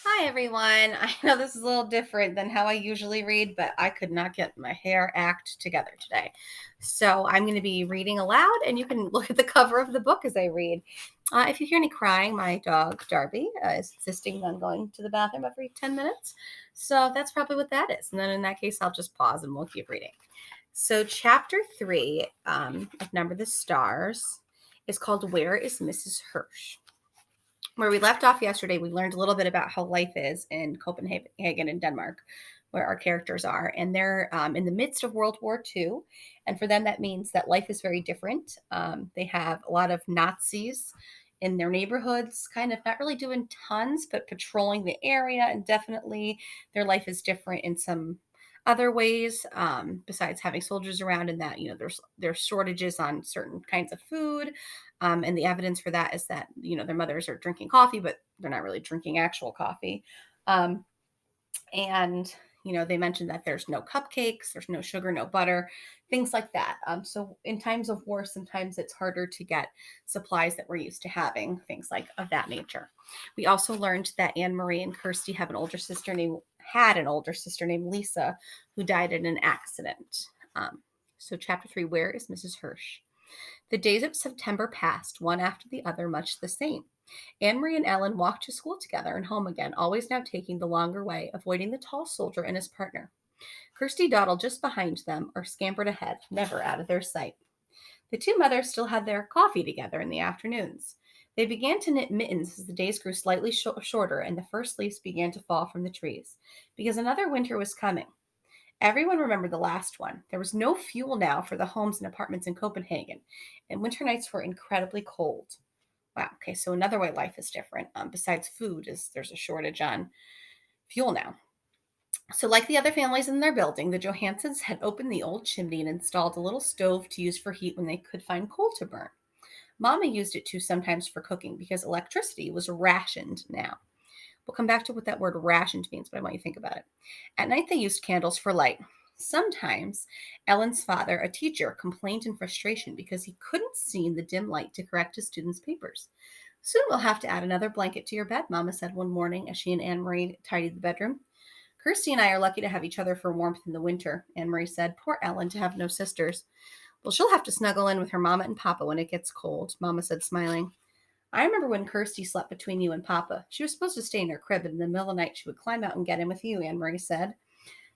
Hi, everyone. I know this is a little different than how I usually read, but I could not get my hair act together today. So I'm going to be reading aloud, and you can look at the cover of the book as I read. If you hear any crying, my dog, Darby, is insisting on going to the bathroom every 10 minutes. So that's probably what that is. And then in that case, I'll just pause and we'll keep reading. So, chapter three of Number the Stars is called Where is Mrs. Hirsch? Where we left off yesterday, we learned a little bit about how life is in Copenhagen and Denmark, where our characters are. And they're in the midst of World War II. And for them, that means that life is very different. They have a lot of Nazis in their neighborhoods, kind of not really doing tons, but patrolling the area. And definitely their life is different in some other ways, besides having soldiers around, and that there's shortages on certain kinds of food, and the evidence for that is that their mothers are drinking coffee, but they're not really drinking actual coffee. um, and they mentioned that there's no cupcakes, there's no sugar, no butter, things like that. So in times of war, sometimes it's harder to get supplies that we're used to having, things like of that nature. We also learned that Anne Marie and Kirsty had an older sister named Lisa, who died in an accident. So chapter 3, Where is Mrs. Hirsch? The days of September passed, one after the other, much the same. Anne Marie and Ellen walked to school together and home again, always now taking the longer way, avoiding the tall soldier and his partner. Kirsty dawdled just behind them or scampered ahead, never out of their sight. The two mothers still had their coffee together in the afternoons. They began to knit mittens as the days grew slightly shorter and the first leaves began to fall from the trees, because another winter was coming. Everyone remembered the last one. There was no fuel now for the homes and apartments in Copenhagen, and winter nights were incredibly cold. Wow. Okay, so another way life is different, besides food, is there's a shortage on fuel now. So, like the other families in their building, the Johansons had opened the old chimney and installed a little stove to use for heat when they could find coal to burn. Mama used it too sometimes for cooking because electricity was rationed now. We'll come back to what that word rationed means, but I want you to think about it. At night, they used candles for light. Sometimes Ellen's father, a teacher, complained in frustration because he couldn't see in the dim light to correct his students' papers. Soon we'll have to add another blanket to your bed, Mama said one morning as she and Anne Marie tidied the bedroom. Kirsty and I are lucky to have each other for warmth in the winter, Anne Marie said. Poor Ellen to have no sisters. Well, she'll have to snuggle in with her mama and papa when it gets cold, Mama said, smiling. I remember when Kirsty slept between you and Papa. She was supposed to stay in her crib, and in the middle of the night she would climb out and get in with you, Anne Marie said,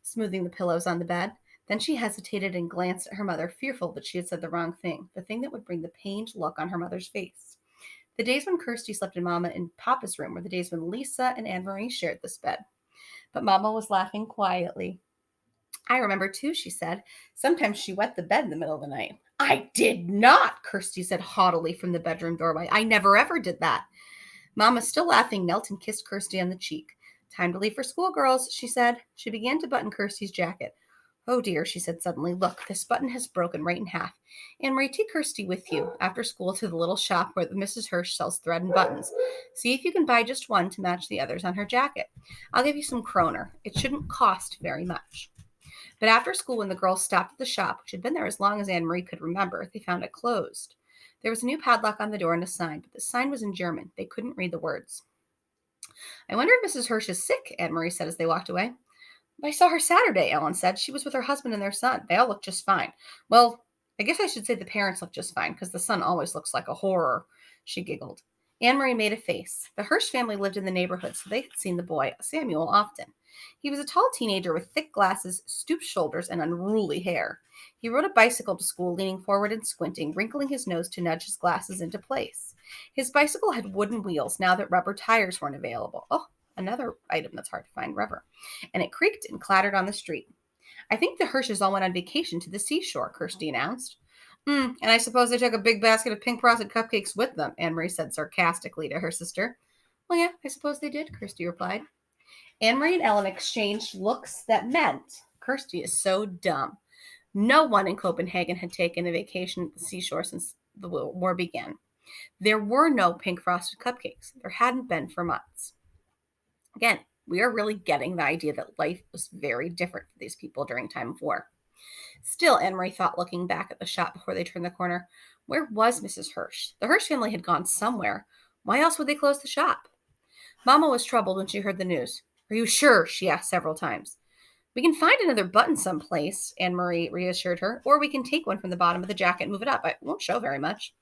smoothing the pillows on the bed. Then she hesitated and glanced at her mother, fearful that she had said the wrong thing, the thing that would bring the pained look on her mother's face. The days when Kirsty slept in Mama and Papa's room were the days when Lisa and Anne Marie shared this bed. But Mama was laughing quietly. I remember too, she said. Sometimes she wet the bed in the middle of the night. I did not, Kirsty said haughtily from the bedroom doorway. I never ever did that. Mamma, still laughing, knelt and kissed Kirsty on the cheek. Time to leave for school, girls, she said. She began to button Kirsty's jacket. Oh dear, she said suddenly. Look, this button has broken right in half. Anne Marie, take Kirsty with you after school to the little shop where Mrs. Hirsch sells thread and buttons. See if you can buy just one to match the others on her jacket. I'll give you some kroner. It shouldn't cost very much. But after school, when the girls stopped at the shop, which had been there as long as Anne Marie could remember, they found it closed. There was a new padlock on the door and a sign, but the sign was in German. They couldn't read the words. I wonder if Mrs. Hirsch is sick, Anne Marie said as they walked away. I saw her Saturday, Ellen said. She was with her husband and their son. They all look just fine. Well, I guess I should say the parents look just fine, because the son always looks like a horror, she giggled. Anne Marie made a face. The Hirsch family lived in the neighborhood, so they had seen the boy, Samuel, often. He was a tall teenager with thick glasses, stooped shoulders, and unruly hair. He rode a bicycle to school, leaning forward and squinting, wrinkling his nose to nudge his glasses into place. His bicycle had wooden wheels now that rubber tires weren't available. Oh, another item that's hard to find, rubber. And it creaked and clattered on the street. I think the Hirsches all went on vacation to the seashore, Kirsty announced. And I suppose they took a big basket of pink frosted cupcakes with them, Anne Marie said sarcastically to her sister. Well, yeah, I suppose they did, Kirsty replied. Anne Marie and Ellen exchanged looks that meant Kirsty is so dumb. No one in Copenhagen had taken a vacation at the seashore since the war began. There were no pink frosted cupcakes. There hadn't been for months. Again, we are really getting the idea that life was very different for these people during time of war. Still, Anne Marie thought, looking back at the shop before they turned the corner, where was Mrs. Hirsch? The Hirsch family had gone somewhere. Why else would they close the shop? Mama was troubled when she heard the news. Are you sure? She asked several times. We can find another button someplace, Anne Marie reassured her, or we can take one from the bottom of the jacket and move it up. It won't show very much.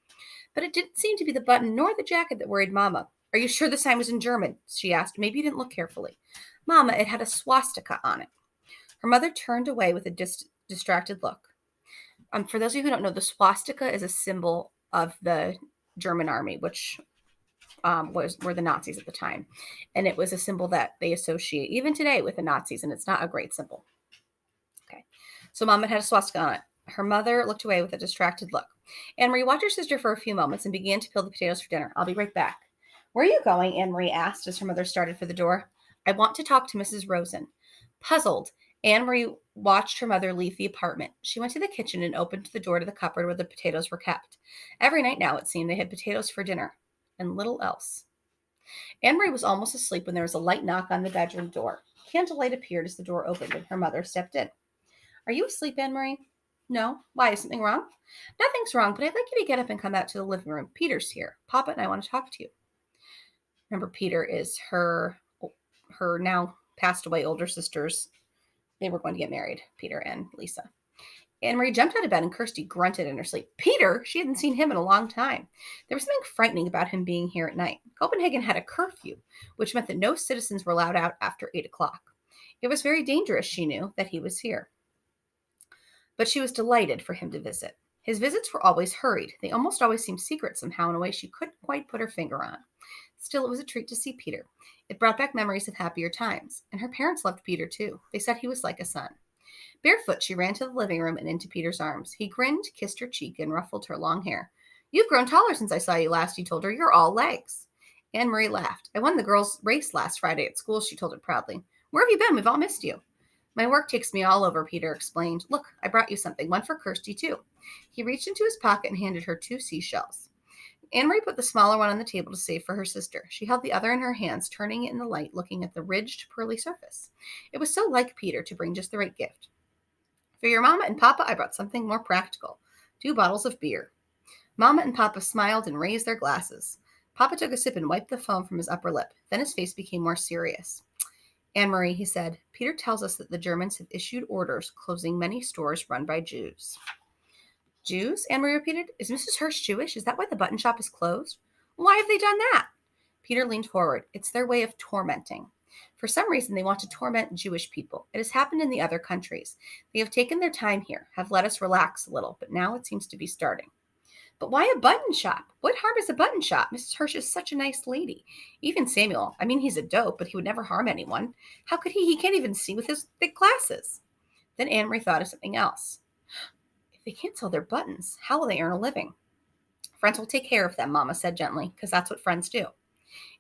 But it didn't seem to be the button nor the jacket that worried Mama. Are you sure the sign was in German? She asked. Maybe you didn't look carefully. Mama, it had a swastika on it. Her mother turned away with a distracted look. For those of you who don't know, the swastika is a symbol of the German army, which were the Nazis at the time, and it was a symbol that they associate even today with the Nazis, and it's not a great symbol. Okay, so Mama had a swastika on it. Her mother looked away with a distracted look. Anne Marie watched her sister for a few moments and began to peel the potatoes for dinner. I'll be right back. Where are you going? Anne Marie asked as her mother started for the door. I want to talk to Mrs. Rosen. Puzzled, Anne Marie watched her mother leave the apartment. She went to the kitchen and opened the door to the cupboard where the potatoes were kept. Every night now, it seemed, they had potatoes for dinner and little else. Anne Marie was almost asleep when there was a light knock on the bedroom door. Candlelight appeared as the door opened and her mother stepped in. Are you asleep, Anne Marie? No. Why? Is something wrong? Nothing's wrong, but I'd like you to get up and come out to the living room. Peter's here. Papa and I want to talk to you. Remember, Peter is her now passed away older sisters. They were going to get married, Peter and Lisa. Anne Marie jumped out of bed and Kirsty grunted in her sleep. Peter? She hadn't seen him in a long time. There was something frightening about him being here at night. Copenhagen had a curfew, which meant that no citizens were allowed out after 8 o'clock. It was very dangerous, she knew, that he was here. But she was delighted for him to visit. His visits were always hurried. They almost always seemed secret somehow in a way she couldn't quite put her finger on. Still, it was a treat to see Peter. It brought back memories of happier times. And her parents loved Peter, too. They said he was like a son. Barefoot, she ran to the living room and into Peter's arms. He grinned, kissed her cheek, and ruffled her long hair. You've grown taller since I saw you last, he told her. You're all legs. Anne Marie laughed. I won the girls' race last Friday at school, she told him proudly. Where have you been? We've all missed you. My work takes me all over, Peter explained. Look, I brought you something. One for Kirsty, too. He reached into his pocket and handed her 2 seashells. Anne Marie put the smaller one on the table to save for her sister. She held the other in her hands, turning it in the light, looking at the ridged, pearly surface. It was so like Peter to bring just the right gift. For your Mama and Papa, I brought something more practical. 2 bottles of beer. Mama and Papa smiled and raised their glasses. Papa took a sip and wiped the foam from his upper lip. Then his face became more serious. Anne Marie, he said, Peter tells us that the Germans have issued orders closing many stores run by Jews. Jews? Anne Marie repeated. Is Mrs. Hirsch Jewish? Is that why the button shop is closed? Why have they done that? Peter leaned forward. It's their way of tormenting. For some reason, they want to torment Jewish people. It has happened in the other countries. They have taken their time here, have let us relax a little, but now it seems to be starting. But why a button shop? What harm is a button shop? Mrs. Hirsch is such a nice lady. Even Samuel, he's a dope, but he would never harm anyone. How could he? He can't even see with his thick glasses. Then Anne Marie thought of something else. If they can't sell their buttons, how will they earn a living? Friends will take care of them, Mama said gently, because that's what friends do.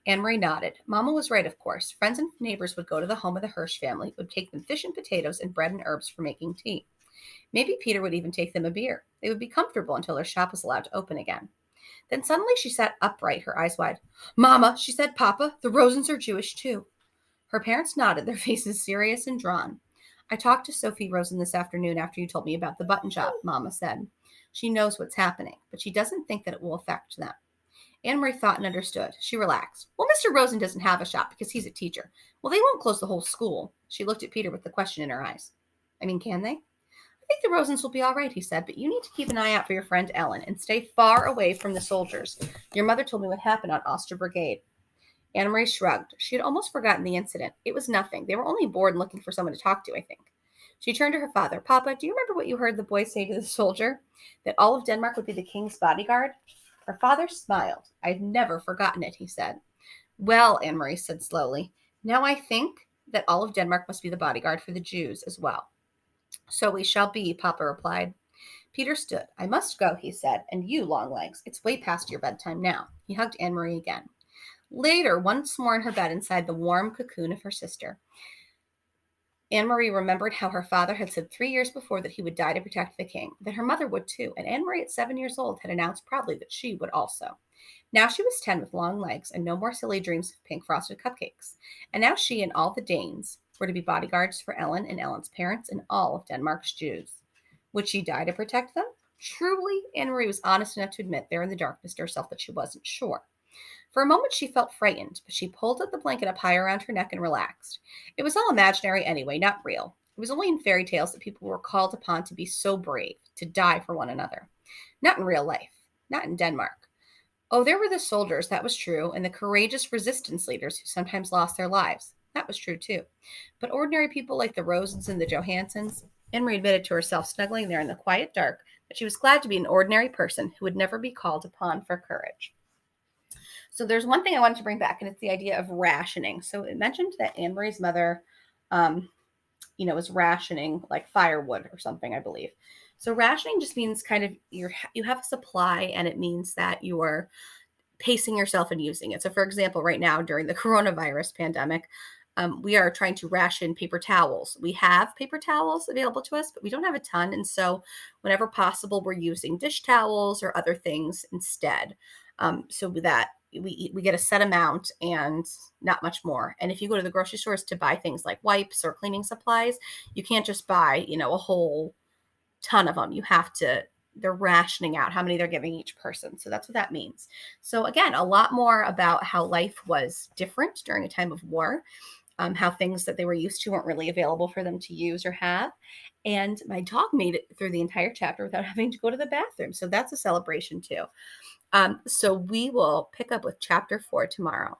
Anne Marie nodded. Mama was right, of course. Friends and neighbors would go to the home of the Hirsch family, would take them fish and potatoes and bread and herbs for making tea. Maybe Peter would even take them a beer. They would be comfortable until their shop was allowed to open again. Then suddenly she sat upright, her eyes wide. Mama, she said, Papa, the Rosens are Jewish too. Her parents nodded, their faces serious and drawn. I talked to Sophie Rosen this afternoon after you told me about the button shop, Mama said. She knows what's happening, but she doesn't think that it will affect them. Anne Marie thought and understood. She relaxed. Well, Mr. Rosen doesn't have a shop because he's a teacher. Well, they won't close the whole school. She looked at Peter with the question in her eyes. Can they? I think the Rosens will be all right, he said, but you need to keep an eye out for your friend Ellen and stay far away from the soldiers. Your mother told me what happened on Oster Brigade. Anne Marie shrugged. She had almost forgotten the incident. It was nothing. They were only bored and looking for someone to talk to, I think. She turned to her father. Papa, do you remember what you heard the boy say to the soldier? That all of Denmark would be the king's bodyguard? Her father smiled. I've never forgotten it, he said. Well, Anne Marie said slowly, now I think that all of Denmark must be the bodyguard for the Jews as well. So we shall be, Papa replied. Peter stood. I must go, he said, and you, Longlegs, it's way past your bedtime now. He hugged Anne Marie again. Later, once more in her bed inside the warm cocoon of her sister, Anne Marie remembered how her father had said 3 years before that he would die to protect the king, that her mother would too, and Anne Marie at 7 years old had announced proudly that she would also. Now she was 10 with long legs and no more silly dreams of pink frosted cupcakes. And now she and all the Danes were to be bodyguards for Ellen and Ellen's parents and all of Denmark's Jews. Would she die to protect them? Truly, Anne Marie was honest enough to admit there in the darkness to herself that she wasn't sure. For a moment, she felt frightened, but she pulled the blanket up high around her neck and relaxed. It was all imaginary anyway, not real. It was only in fairy tales that people were called upon to be so brave, to die for one another. Not in real life, not in Denmark. Oh, there were the soldiers, that was true, and the courageous resistance leaders who sometimes lost their lives. That was true too. But ordinary people like the Rosens and the Johansons, Emery admitted to herself, snuggling there in the quiet dark, that she was glad to be an ordinary person who would never be called upon for courage. So there's one thing I wanted to bring back, and it's the idea of rationing. So it mentioned that Anne Marie's mother, um, was rationing like firewood or something, I believe. So rationing just means kind of you have a supply, and it means that you're pacing yourself and using it. So, for example, right now during the coronavirus pandemic, we are trying to ration paper towels. We have paper towels available to us, but we don't have a ton. And so, whenever possible, we're using dish towels or other things instead. So that we get a set amount and not much more. And if you go to the grocery stores to buy things like wipes or cleaning supplies, you can't just buy, a whole ton of them. You have to, they're rationing out how many they're giving each person. So that's what that means. So again, a lot more about how life was different during a time of war, how things that they were used to weren't really available for them to use or have. And my dog made it through the entire chapter without having to go to the bathroom. So that's a celebration too. So we will pick up with chapter 4 tomorrow.